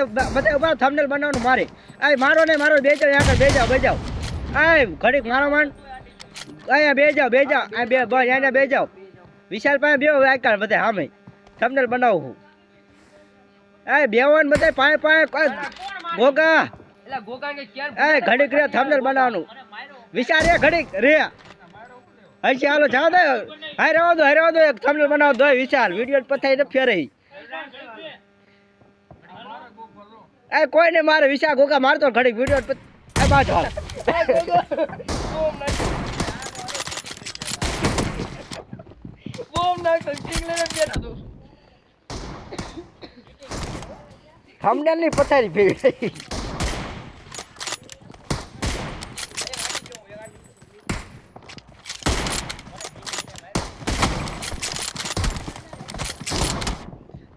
બધા ઉભા થંબનેલ બનાવવાનું મારે આ મારો ને મારો બે જાવ આગળ બે જાવ આ ઘડીક મારો માન અહીંયા બે જાવ આ બે બસ અહીંયા બે જાવ વિશાલ પાસે બે આગળ બધા સામે થંબનેલ બનાવું હું આ બેવન બધા પાય ગોગા એટલે ગોગા કે ક્યાં એ ઘડીક રે થંબનેલ બનાવવાનું વિશાલ રે ઘડીક રે હઈ ચાલો જાવ દે હાય રહેવા દો એક થંબનેલ બનાવ દો વિશાલ વિડિયો પથાઈ ને ફેરઈ એ કોઈ ને મારે વિશાલ ગોગા મારતો ઘડીક વિડિયો એ બાજો બોમ ના કિંગ લેને બેઠો તો થંબનેલ ની પથારી ફેરઈ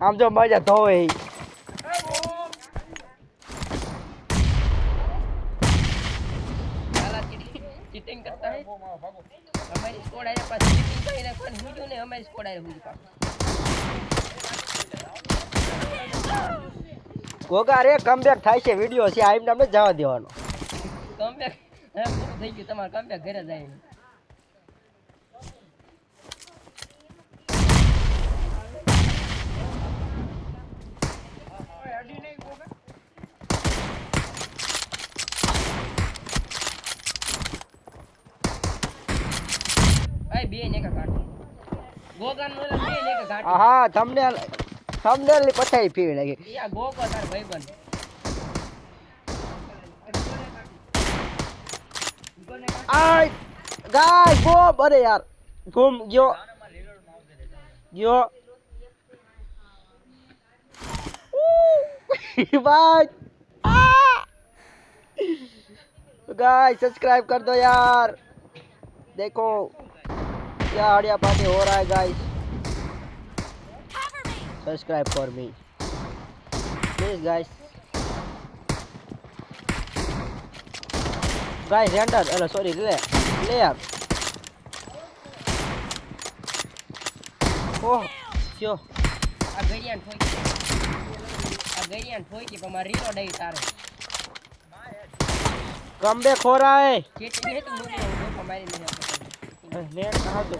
आम जो मजा धोए चीटिंग करता है हमारी स्क्वाड आया पास चीटिंग કરીને પણ હું જો ને हमारी स्क्वाड आया હું પાસ ગોગા રે કમબેક થાય છે વિડિયો છે આઈમ નામ ને જવા દેવાનો કમબેક હે પૂરું થઈ ગયું તમાર કમબેક ઘરે જાય हाँ थंबनेल ની પથારી ફેરવી નાખી યા ગોગો તાર ભાઈબંધ આય ગાય ગોબ અરે યાર ઘૂમ ગયો भाई गाइस सब्सक्राइब कर दो यार देखो क्या हड़िया पार्टी हो रहा है guys subscribe for me please guys render hello sorry ले यार ओह क्यों आ गरियान ठोई के पर रीलोड है तारे कमबैक हो रहा है चेटिंग है तुम लोग हमारे नहीं नेट कहां तो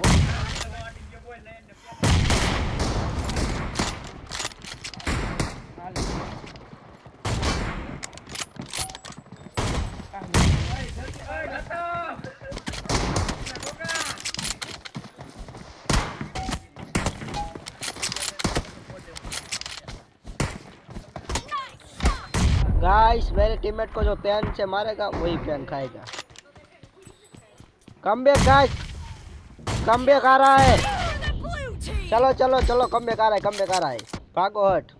गाइस मेरे टीममेट को जो पेन से मारेगा वही पेन खाएगा कमबैक गाइस कमबैक आ रहा है चलो कमबैक आ रहा है भागो हट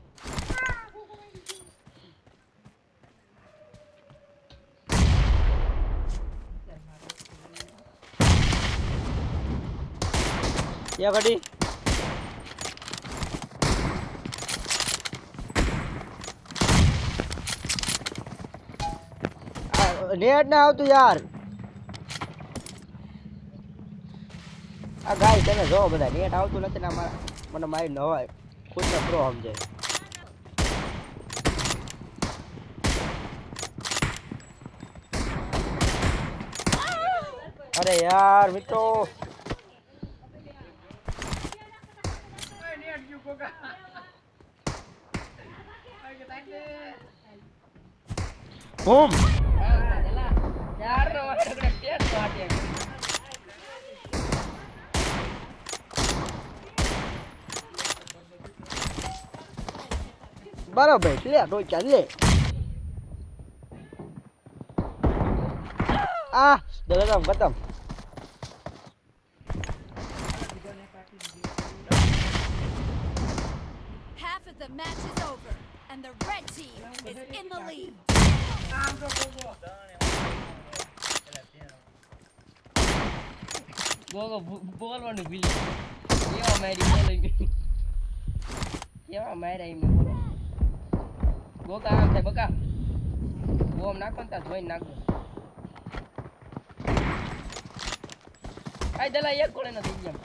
ये गड़ी नेट ना આવતું યાર આ ગાય તને જો બધા નેટ આવતું નથી ને મને મારી ન હોય ખુદ ને પ્રો સમજે અરે યાર મિત્રો નેટ ગયું કોકા બૂમ बराबर ले तो चल ले आ खत्म Half of the match is over and the red team is in the lead. Gua બોલવાનું ભૂલી કેવા મારી બોલી કેવા માર્યા એમ બોલો ગોકા આમ થાય બકા બોમ નાખો ને ત્યાં જોઈને નાખો આઈ દલા એક ગોળે નથી ગયા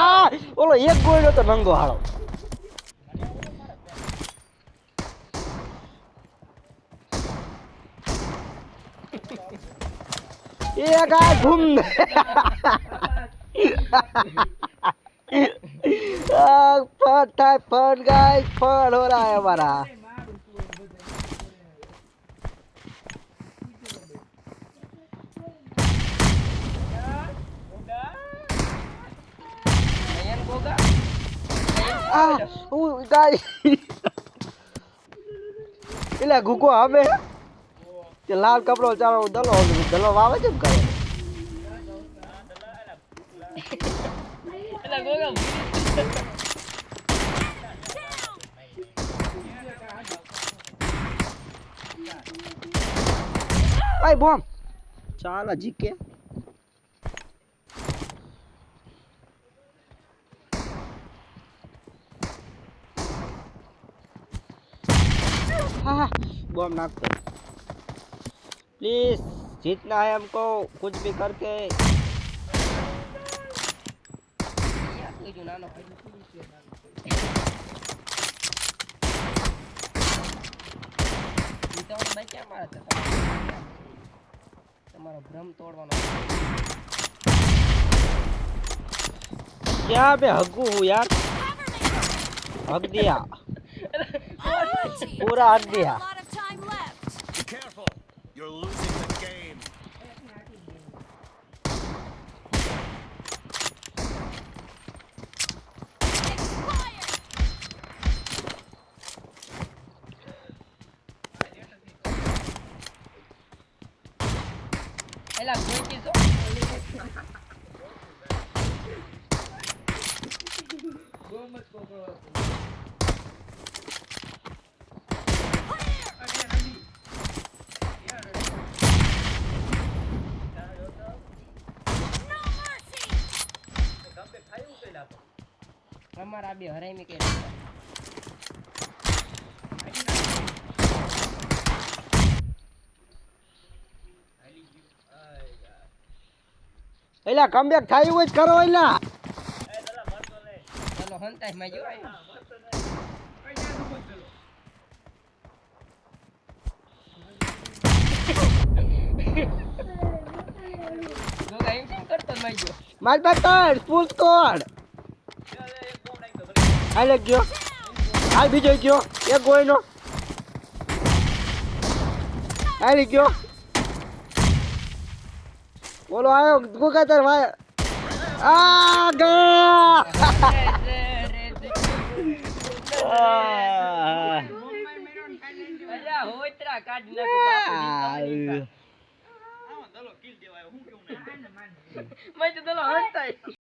આ ઓલો એક ગોળ તો નંગો હાળો ये गाय घूम fun type fun guys fun हो रहा है हमारा गाइस એટલે ગુકો આવે કે લાલ કપડો ચાલો દલો દલો વાવે છે કરે એટલે ગોગા આય બોમ ચાલ જીકે हाँ बॉम नाखते प्लीज जीतना है हमको कुछ भी करके તમારો ભ્રમ તોડવાનો क्या पे हगू हूँ यार हग दिया Our red team पूरा हग doesn't दिया have a lot of time left. Be careful. You're losing the game. Expired. એલા કોઈ કીધો No mercy. અમારા બે હરાઈ મે કે एला कमबैक थाई हुई करो एला ચલો હંતાઈ માં જો ગોગા એમ કેમ કરતો માં જો मार बैटर फुल स्कोर हाल गयो हाल बीजो गयो एक गोई नो हाल गयो बोलो आयो गोगा तर भाई आ गया અલ્યા હોયત્રા કાઢ નાખો બાપુ મેં તો દલો હંતાઈ